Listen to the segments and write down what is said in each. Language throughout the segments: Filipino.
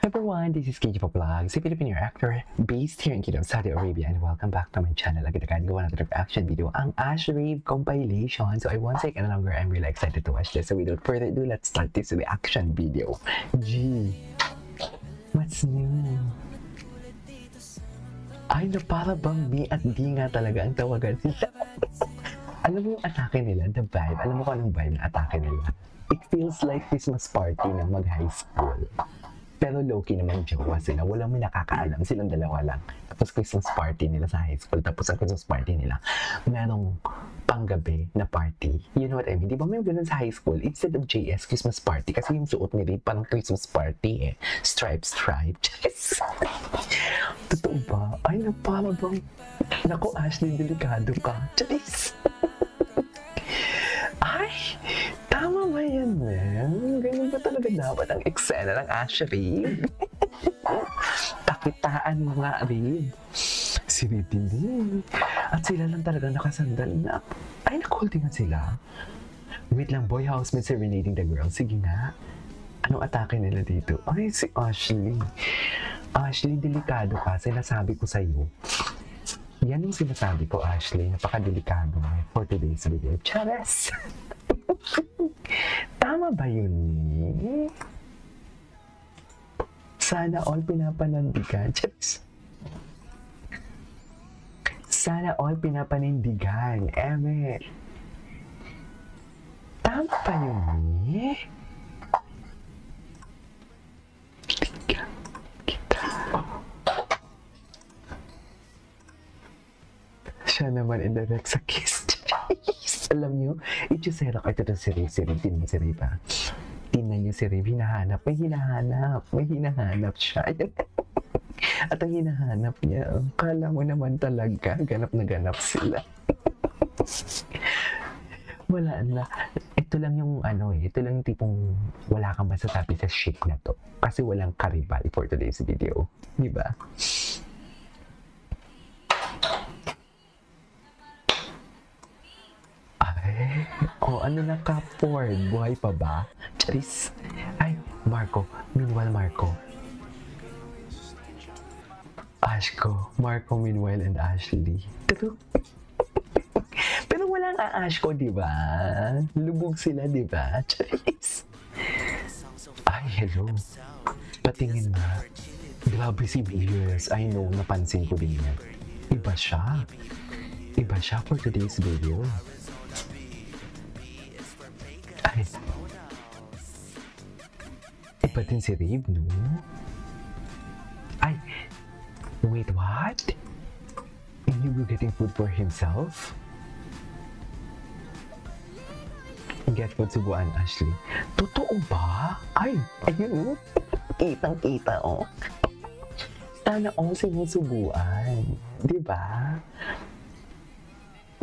Everyone, this is KJ Vlogs, a Filipino actor based here in Kingdom, Saudi Arabia, and welcome back to my channel. Agad-agad gawa natin ng reaction video, ang Ash Rave compilation. So I won't take any longer, I'm really excited to watch this. So without further ado, let's start this reaction video. G, what's new? Ay, na para bang B at D nga talaga ang tawagan sila. Alam mo yung atake nila, the vibe, alam mo kung anong vibe na atake nila? It feels like Christmas party ng mag-high school. Pero low-key naman jowa sila. Walang may nakakaalam. Silang dalawa lang. Tapos Christmas party nila sa high school. Tapos ang Christmas party nila, merong panggabi na party. You know what I mean? Di ba may ganun sa high school? Instead of JS, Christmas party. Kasi yung suot ni Ray, parang Christmas party eh. Stripe. Yes. Totoo ba? Ay, napala bang... Naku, Ashley, delikado ka. Charis. Ay, tama ba yan, man? Ganyan ba talaga dapat ang eksena ng Ashley? Pakitaan mo nga, Reed. Si Reed din. At sila lang talaga nakasandal na. Ay, nakuldingan sila. Wait lang, boy housemate serenading the girl. Sige nga. Anong atake nila dito? Ay, si Ashley. Ashley, delikado ka. Sinasabi ko sa'yo. Yan yung sinasabi ko, Ashley. Napakadelikado mo for today's video. Chares! Tama ba yun? Sana all pinapanindigan. Chares! Sana all pinapanindigan. Eme. Tama ba yun? Siya naman indirect sa kiss. Alam niyo, itusera ka ito na si Ray. Tingnan si Ray pa. Tingnan niyo si Ray. Hinahanap. May hinahanap siya. At ang hinahanap niya, kala mo naman talaga, ganap na ganap sila. Wala na. Ito lang yung ito lang yung tipong wala kang masasabi sa ship na to. Kasi walang karibal for today's video. Di ba? Ano na ka, Ford? Buhay pa ba? Charis. Ay, Marco. Meanwhile, Marco. Ashko. Marco, meanwhile, and Ashley. Pero walang Ashko, di ba? Lubog sila, di ba? Charis. Ay, hello. Patingin na. Grabe si Beers. I know, napansin ko din yan. Iba siya. Iba siya for today's video. Ay. Iba din si Rave, no? Ay. Wait, what? And you were getting food for himself? Get food subuan, Ashley. Totoo ba? Ay, ayun, oh. Kitang-kita, oh. Sana all sinusubuan. Diba?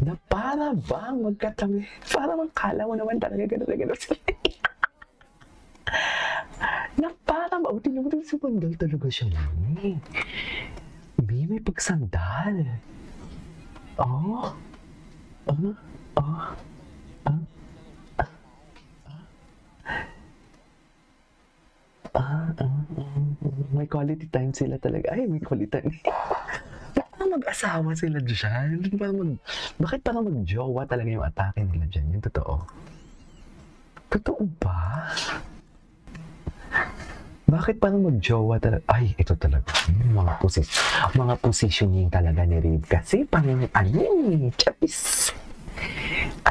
Na para bang magkatabi? Para magkala mo naman talaga gano'n sila. Na para ba? Tingnan mo din si Bandal talaga siya. May pagsandal. Oh. May quality time sila talaga. Ay, may quality time. Mag-asawa sila dyan. Bakit parang mag-jowa talaga yung atake nila dyan? Yung totoo. Totoo ba? Bakit parang mag-jowa talaga? Ay, ito talaga. Mga positioning talaga ni Reed. Kasi parang Chapis.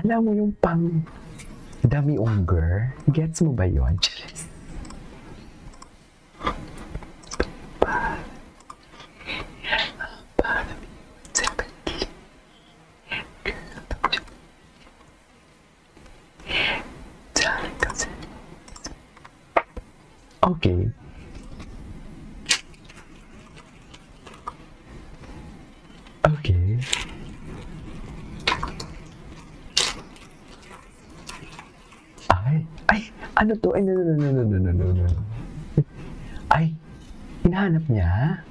Alam mo yung pang dami ongger? Gets mo ba yun? Chapis. Okay. Okay. Ay, ano to? Ay, no. Ay, hinahanap niya?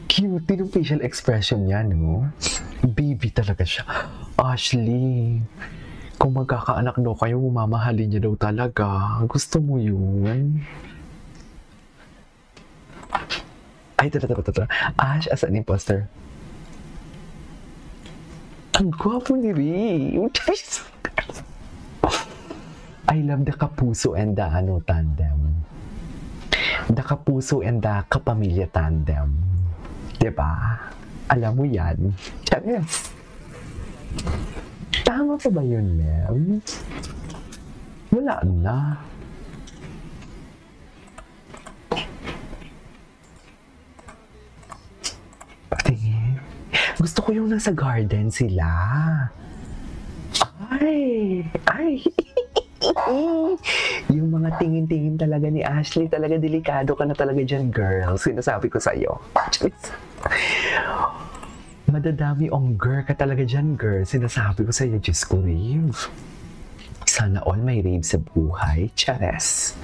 Cute din yung facial expression niya, no? Baby talaga siya. Ashley, kung magkakaanak daw kayo, mamahalin niya daw talaga. Gusto mo yun? Ay, ito. Ash as an imposter. Ang gwapo ni Reem. I love the Kapuso and the tandem. The Kapuso and the Kapamilya tandem. Diba? Alam mo yan. Yes. Tama pa ba yun, Mel? Wala na. Tingin. Gusto ko yung nasa garden sila. Ay! Yung mga tingin-tingin talaga ni Ashley, talaga delikado ka na talaga dyan, girl. Sinasabi ko sa'yo. Madadami girl ka talaga dyan, girl. Sinasabi ko sa'yo, Diyos ko, Rave. Sana all may rave sa buhay. Chares.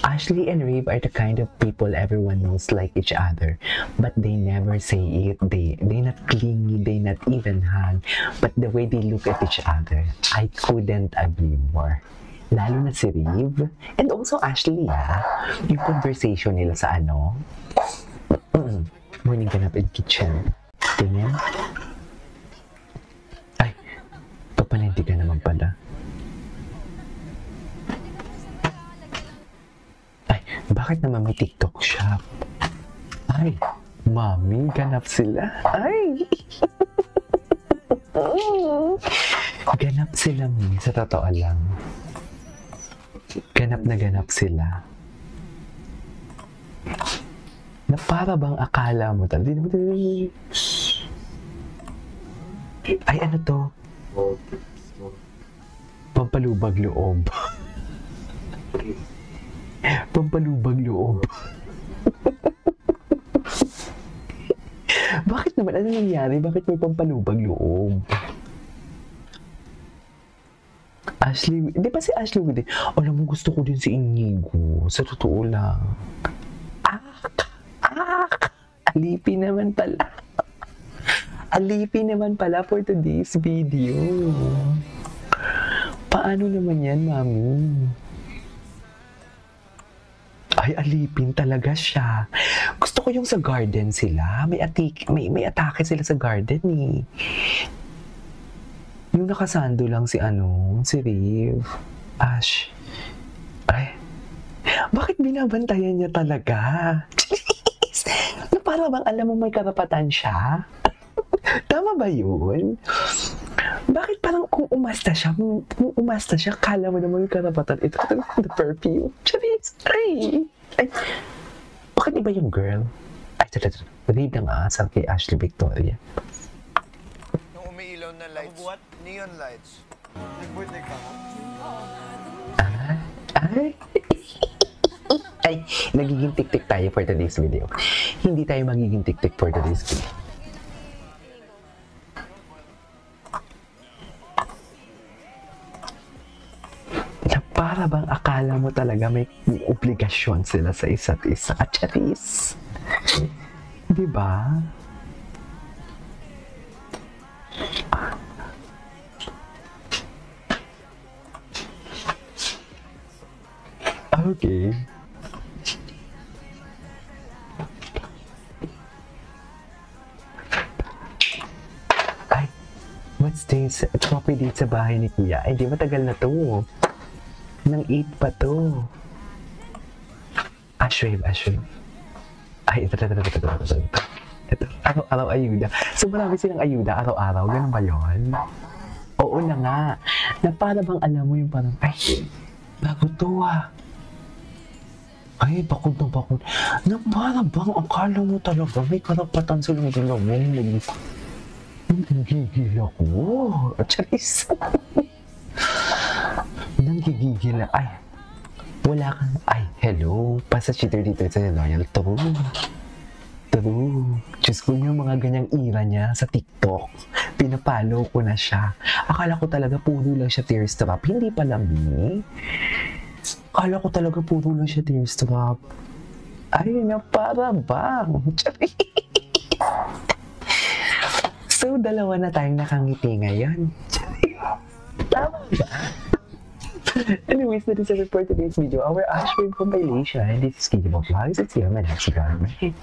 Ashley and Rave are the kind of people everyone knows like each other, but they never say it. They not clingy, they not even hug, but the way they look at each other, I couldn't agree more. Lalo na si Rave, and also Ashley, yung conversation nila sa morning ganap in kitchen. Tingin. Ay, papalenti ka naman pala. Bakit naman may TikTok shop? Ay, mami, ganap sila. Ay! Ganap sila, mi. Sa totoo lang. Ganap na ganap sila. Na para bang akala mo talaga. Ay, ano to? Pampalubag loob. Pampalubag loob. Bakit naman? Ano nangyari? Bakit may pampalubag loob? Ashley, di ba si Ashley Wood? Alam mo, gusto ko din si Inigo. Sa totoo lang. Alipin naman pala. Alipin naman pala for today's video. Paano naman yan, mami? Ay, alipin talaga siya. Gusto ko yung sa garden sila. May atake sila sa garden eh. Yung nakasando lang si Riv. Ash. Ay. Bakit binabantayan niya talaga? Na para bang alam mo may karapatan siya? Tama ba yun? Bakit parang kung umasta siya, kala mo naman yung karapatan. Ito the perfume. Charis! Ay! Bakit iba yung girl? Ay, read na nga sa kay Ashley Victoria. Nung umiilaw na lights, neon lights. Nag-birthday ka? Ay, nagiging tik-tik tayo for today's video. Hindi tayo magiging tik-tik for today's video. Para bang akala mo talaga may obligasyon sila sa isa't isa. At charis. Diba? Okay. Ay, what's this? Coffee date sa bahay ni Kuya. Ay, di matagal na to. Nang 8 pa to. Ashwave. Ay, ito. Ito, araw-araw ayuda. So, marami silang ayuda araw-araw. Ganun ba yun? Oo na nga. Na para bang alam mo yung parang, ay, bago to Ay, bakod. Na para bang akala mo talaga may karapatan silang dalawa. Nagigil ako. Charis. Nanggigigil na. Ay, wala kang, ay, hello. Pasa cheater dito sa loyal. True. Diyos ko yung mga ganyang ira niya sa TikTok. Pinapalo ko na siya. Akala ko talaga puro lang siya tear strap. Hindi pala, mi. Akala ko talaga puro lang siya tear strap. Ay, na para bang. So, dalawa na tayong nakangiti ngayon. Tama ba? Anyways, that is it for today's video. Our Ashwin compilation. This is Kid Vlogs. It's here, my next vlog.